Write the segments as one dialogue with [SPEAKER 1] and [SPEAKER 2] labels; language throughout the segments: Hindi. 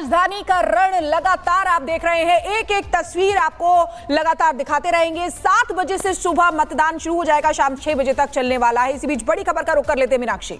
[SPEAKER 1] राजधानी का रण लगातार आप देख रहे हैं, एक एक तस्वीर आपको लगातार दिखाते रहेंगे। 7 बजे से सुबह मतदान शुरू हो जाएगा, शाम 6 बजे तक चलने वाला है। इसी बीच बड़ी खबर का रुख कर लेते हैं मीनाक्षी।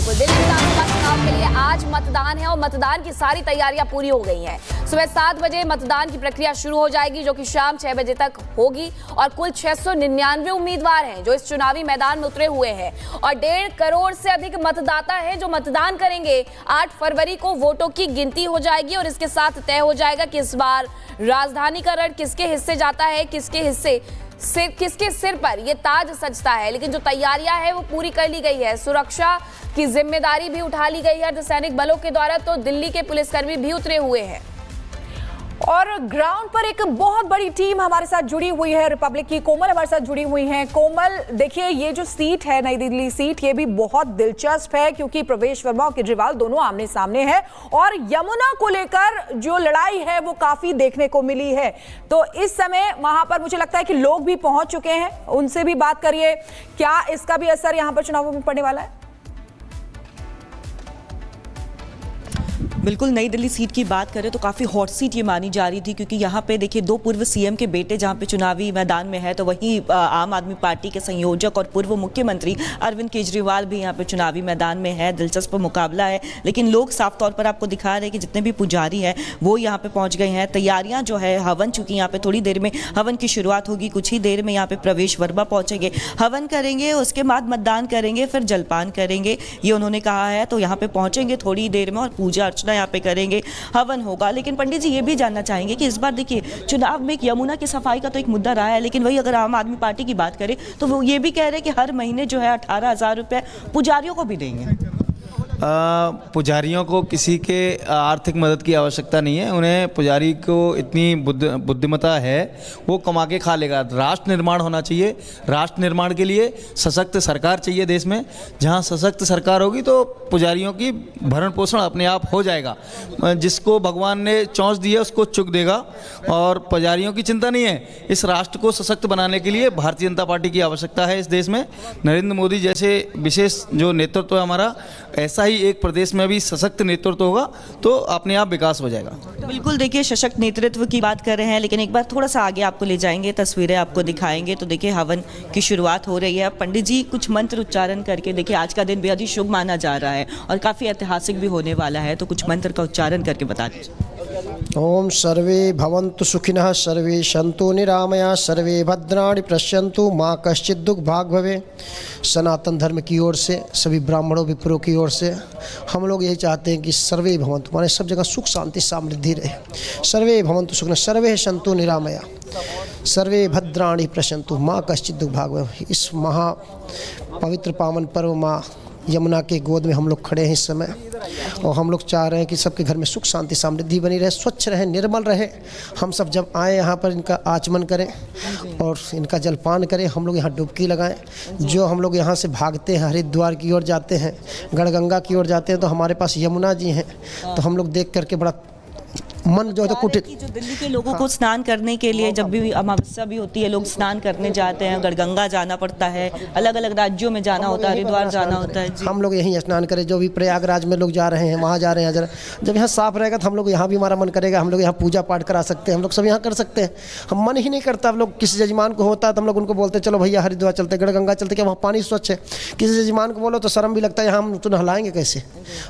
[SPEAKER 2] दिल्ली विधानसभा चुनाव के लिए आज मतदान है और मतदान की सारी तैयारियां पूरी हो गई हैं। सुबह 7 बजे मतदान की प्रक्रिया शुरू हो जाएगी, जो कि शाम 6 बजे तक होगी। और कुल 699 उम्मीदवार हैं जो इस चुनावी मैदान में उतरे हुए हैं और 1.5 करोड़ से अधिक मतदाता हैं जो मतदान करेंगे। 8 फरवरी को वोटों की गिनती हो जाएगी और इसके साथ तय हो जाएगा कि इस बार राजधानी का रण किसके हिस्से जाता है, किसके सिर पर ये ताज सजता है। लेकिन जो तैयारियां है वो पूरी कर ली गई है। सुरक्षा की जिम्मेदारी भी उठा ली गई है अर्धसैनिक बलों के द्वारा, तो दिल्ली के पुलिसकर्मी भी उतरे हुए हैं। और ग्राउंड पर एक बहुत बड़ी टीम हमारे साथ जुड़ी हुई है, रिपब्लिक की कोमल हमारे साथ जुड़ी हुई हैं। कोमल, देखिए ये जो सीट है, नई दिल्ली सीट, ये भी बहुत दिलचस्प है क्योंकि प्रवेश वर्मा और केजरीवाल दोनों आमने सामने हैं और यमुना को लेकर जो लड़ाई है वो काफी देखने को मिली है। तो इस समय वहां पर मुझे लगता है कि लोग भी पहुंच चुके हैं, उनसे भी बात करिए, क्या इसका भी असर यहां पर चुनावों में पड़ने वाला है?
[SPEAKER 3] बिल्कुल, नई दिल्ली सीट की बात करें तो काफ़ी हॉट सीट ये मानी जा रही थी क्योंकि यहाँ पे देखिए 2 पूर्व सीएम के बेटे जहाँ पे चुनावी मैदान में है, तो वहीं आम आदमी पार्टी के संयोजक और पूर्व मुख्यमंत्री अरविंद केजरीवाल भी यहाँ पे चुनावी मैदान में है। दिलचस्प मुकाबला है, लेकिन लोग साफ तौर पर आपको दिखा रहे हैं कि जितने भी पुजारी हैं वो यहाँ पे पहुँच गए हैं। तैयारियाँ जो है, हवन, चूँकि यहाँ पे थोड़ी देर में हवन की शुरुआत होगी, कुछ ही देर में यहाँ पे प्रवेश वर्मा पहुँचेंगे, हवन करेंगे, उसके बाद मतदान करेंगे, फिर जलपान करेंगे, ये उन्होंने कहा है। तो यहाँ पे पहुँचेंगे थोड़ी देर में और पूजा अर्चना यहाँ पे करेंगे, हवन होगा। लेकिन पंडित जी ये भी जानना चाहेंगे कि इस बार देखिए चुनाव में यमुना की सफाई का तो एक मुद्दा रहा है, लेकिन वही अगर आम आदमी पार्टी की बात करें तो वो ये भी कह रहे हैं कि हर महीने जो है 18,000 रुपये पुजारियों को भी देंगे।
[SPEAKER 4] पुजारियों को किसी के आर्थिक मदद की आवश्यकता नहीं है। उन्हें पुजारी को इतनी बुद्धिमत्ता है, वो कमा के खा लेगा। राष्ट्र निर्माण होना चाहिए, राष्ट्र निर्माण के लिए सशक्त सरकार चाहिए देश में। जहाँ सशक्त सरकार होगी तो पुजारियों की भरण पोषण अपने आप हो जाएगा। जिसको भगवान ने चौंस दी है उसको चुक देगा और पुजारियों की चिंता नहीं है। इस राष्ट्र को सशक्त बनाने के लिए भारतीय जनता पार्टी की आवश्यकता है। इस देश में नरेंद्र मोदी जैसे विशेष जो नेतृत्व है हमारा, ऐसा ही एक प्रदेश में भी सशक्त नेतृत्व होगा तो अपने आप विकास हो जाएगा।
[SPEAKER 3] बिल्कुल, देखिए सशक्त नेतृत्व की बात कर रहे हैं, लेकिन एक बार थोड़ा सा आगे आपको ले जाएंगे, तस्वीरें आपको दिखाएंगे। तो देखिए हवन की शुरुआत हो रही है, पंडित जी कुछ मंत्र उच्चारण करके, देखिए आज का दिन बेहद ही शुभ माना जा रहा है और काफ़ी ऐतिहासिक भी होने वाला है, तो कुछ मंत्र का उच्चारण करके बता दीजिए।
[SPEAKER 5] ओम सर्वे भवन्तु सुखिनः, सर्वे सन्तु निरामया, सर्वे भद्राणि पश्यन्तु, माँ कश्चित् दुख भाग भवे। सनातन धर्म की ओर से, सभी ब्राह्मणों विप्रों की ओर से हम लोग यही चाहते हैं कि सर्वे भवन्तु माने सब जगह सुख शांति समृद्धि रहे। सर्वे भवन्तु सुखिनः, सर्वे सन्तु निरामया, सर्वे भद्राणि पश्यन्तु, माँ कश्चित् दुख भाग भवे। इस महा पवित्र पावन पर्व माँ यमुना के गोद में हम लोग खड़े हैं इस समय और हम लोग चाह रहे हैं कि सबके घर में सुख शांति समृद्धि बनी रहे, स्वच्छ रहे, निर्मल रहे। हम सब जब आए यहाँ पर इनका आचमन करें और इनका जलपान करें, हम लोग यहाँ डुबकी लगाएं। जो हम लोग यहाँ से भागते हैं, हरिद्वार की ओर जाते हैं, गढ़गंगा की ओर जाते हैं, तो हमारे पास यमुना जी हैं, तो हम लोग देख करके बड़ा मन जो है तो कुटित।
[SPEAKER 3] जो दिल्ली के लोगों को स्नान करने के लिए जब भी अमावस्या भी होती है, लोग स्नान करने जाते हैं, गढ़गंगा जाना पड़ता है, अलग अलग राज्यों में जाना होता है, हरिद्वार जाना होता है।
[SPEAKER 5] हम लोग यहीं स्नान करें, जो भी प्रयागराज में लोग जा रहे हैं वहाँ जा रहे हैं। जरा जब यहाँ साफ रहेगा तो हम लोग यहाँ भी हमारा मन करेगा, हम लोग यहाँ पूजा पाठ करा सकते हैं, हम लोग सब यहाँ कर सकते हैं। हम मन ही नहीं करता, हम लोग किसी जजमान को होता है तो हम लोग उनको बोलते चलो भैया हरिद्वार चलते, गढ़गंगा चलते, क्या वहाँ पानी स्वच्छ है। किसी जजमान को बोलो तो शर्म भी लगता है, हम तो नहलाएंगे कैसे।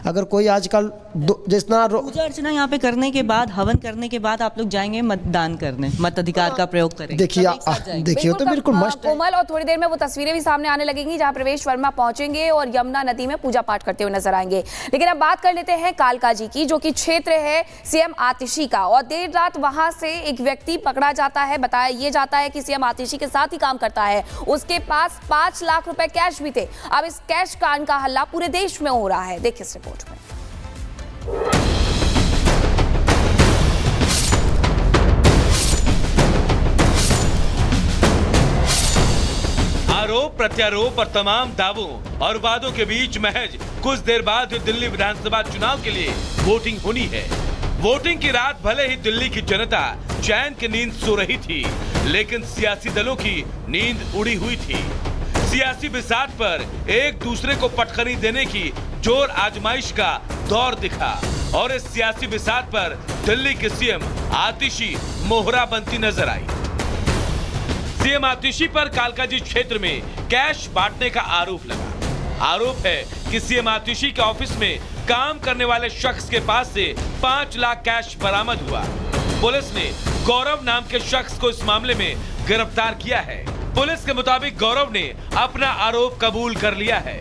[SPEAKER 5] अगर कोई आजकल जितना
[SPEAKER 3] पूजा अर्चना यहाँ पे करने के बाद, हवन करने के बाद आप लोग जाएंगे मतदान करने, मताधिकार का प्रयोग करेंगे।
[SPEAKER 5] देखिए तो बिल्कुल मस्त है।
[SPEAKER 2] कोमल, और थोड़ी देर में वो तस्वीरें भी सामने आने लगेंगी जहां प्रवेश वर्मा पहुंचेंगे और यमुना नदी में पूजा पाठ करते हुए नजर आएंगे। लेकिन अब बात कर लेते हैं कालका जी की, जो कि क्षेत्र है सीएम आतिशी का, और देर रात वहां से एक व्यक्ति पकड़ा जाता है। बताया ये जाता है कि सीएम आतिशी के साथ ही काम करता है, उसके पास 5 लाख रुपए कैश भी थे। अब इस कैश कांड का हल्ला पूरे देश में हो रहा है, देखिए इस रिपोर्ट में।
[SPEAKER 6] आरोप प्रत्यारोप और तमाम दावों और वादों के बीच महज कुछ देर बाद दिल्ली विधानसभा चुनाव के लिए वोटिंग होनी है। वोटिंग की रात भले ही दिल्ली की जनता चैन की नींद सो रही थी, लेकिन सियासी दलों की नींद उड़ी हुई थी। सियासी बिसात पर एक दूसरे को पटखनी देने की जोर आजमाइश का दौर दिखा और इस सियासी बिसात पर दिल्ली की सीएम आतिशी मोहरा बनती नजर आई। सीएम आतिशी पर कालकाजी क्षेत्र में कैश बांटने का आरोप लगा। आरोप है कि सीएम आतिशी के ऑफिस में काम करने वाले शख्स के पास से 5 लाख कैश बरामद हुआ। पुलिस ने गौरव नाम के शख्स को इस मामले में गिरफ्तार किया है। पुलिस के मुताबिक गौरव ने अपना आरोप कबूल कर लिया है।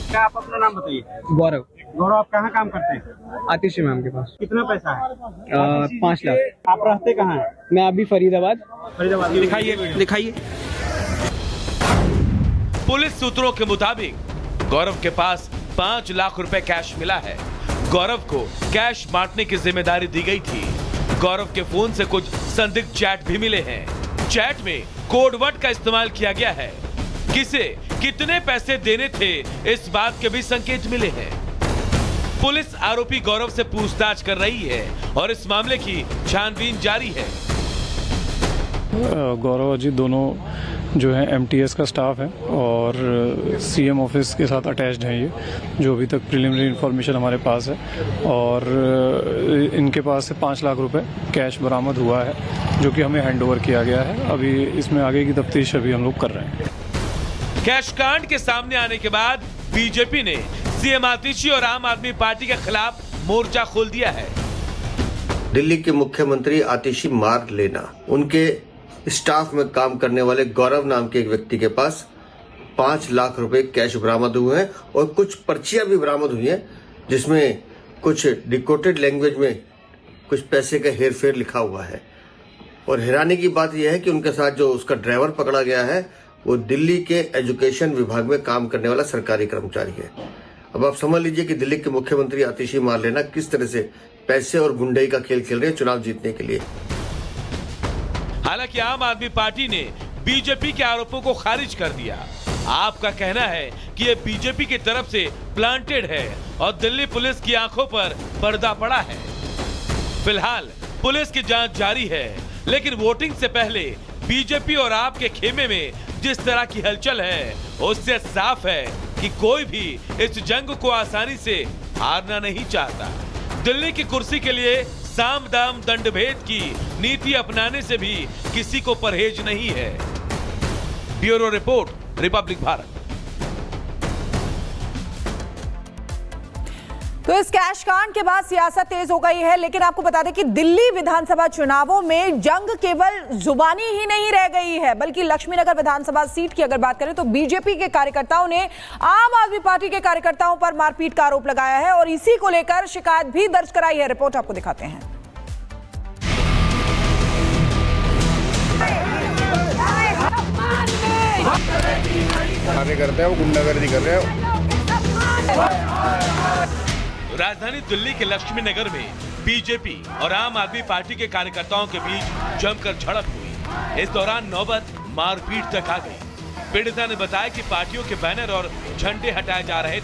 [SPEAKER 7] क्या आप अपना नाम बताइए? गौरव। गौरव, आप कहाँ काम करते हैं? आतिशी मैम के पास। कितना पैसा है? 5 लाख। आप रहते कहाँ हैं? मैं अभी फरीदाबाद। दिखाइए।
[SPEAKER 6] पुलिस सूत्रों के मुताबिक गौरव के पास 5 लाख रुपए कैश मिला है। गौरव को कैश बांटने की जिम्मेदारी दी गई थी। गौरव के फोन से कुछ संदिग्ध चैट भी मिले हैं। चैट में कोडवर्ड का इस्तेमाल किया गया है। किसे कितने पैसे देने थे, इस बात के भी संकेत मिले हैं। पुलिस आरोपी गौरव से पूछताछ कर रही है और इस मामले की छानबीन जारी है।
[SPEAKER 8] गौरव अजीत दोनों जो है एमटीएस का स्टाफ है और सीएम ऑफिस के साथ अटैच्ड है। ये जो अभी तक प्रिलिमिनरी इंफॉर्मेशन हमारे पास है और इनके पास से 5 लाख रुपए कैश बरामद हुआ है जो कि हमें हैंडओवर किया गया है। अभी इसमें आगे की तफ्तीश अभी हम लोग कर रहे हैं।
[SPEAKER 6] कैश कांड के सामने आने के बाद बीजेपी ने सीएम आतिशी और आम आदमी पार्टी के खिलाफ मोर्चा खोल दिया है।
[SPEAKER 9] दिल्ली के मुख्यमंत्री आतिशी मार लेना, उनके स्टाफ में काम करने वाले गौरव नाम के एक व्यक्ति के पास 5 लाख रुपए कैश बरामद हुए हैं और कुछ पर्चियां भी बरामद हुई हैं जिसमें कुछ डिकोडेड लैंग्वेज में कुछ पैसे का हेरफेर लिखा हुआ है। और हैरानी की बात यह है कि उनके साथ जो उसका ड्राइवर पकड़ा गया है वो दिल्ली के एजुकेशन विभाग में काम करने वाला सरकारी कर्मचारी है। अब आप समझ लीजिए कि दिल्ली के मुख्यमंत्री आतिशी मार लेना किस तरह से पैसे और गुंडई का खेल खेल रहे हैं चुनाव जीतने के लिए।
[SPEAKER 6] हालांकि आम आदमी पार्टी ने बीजेपी के आरोपों को खारिज कर दिया। आपका कहना है कि ये बीजेपी की तरफ से प्लांटेड है और दिल्ली पुलिस की आंखों पर पर्दा पड़ा है। फिलहाल पुलिस की जांच जारी है, लेकिन वोटिंग से पहले बीजेपी और आप के खेमे में जिस तरह की हलचल है उससे साफ है कि कोई भी इस जंग को आसानी से हारना नहीं चाहता। दिल्ली की कुर्सी के लिए साम दाम दंड भेद की नीति अपनाने से भी किसी को परहेज नहीं है। Bureau report, Republic Bharat.
[SPEAKER 1] तो इस कैश कांड के बाद सियासत तेज हो गई है, लेकिन आपको बता दें कि दिल्ली विधानसभा चुनावों में जंग केवल जुबानी ही नहीं रह गई है, बल्कि लक्ष्मीनगर विधानसभा सीट की अगर बात करें तो बीजेपी के कार्यकर्ताओं ने आम आदमी पार्टी के कार्यकर्ताओं पर मारपीट का आरोप लगाया है और इसी को लेकर शिकायत भी दर्ज कराई है। रिपोर्ट आपको दिखाते हैं।
[SPEAKER 10] करते हैं वो गुंडागर्दी कर रहे हैं।
[SPEAKER 6] राजधानी दिल्ली के लक्ष्मीनगर में बीजेपी और आम आदमी पार्टी के कार्यकर्ताओं के बीच जमकर झड़प हुई। इस दौरान नौबत मारपीट तक आ गई। पीड़िता ने बताया कि पार्टियों के बैनर और झंडे हटाए जा रहे थे।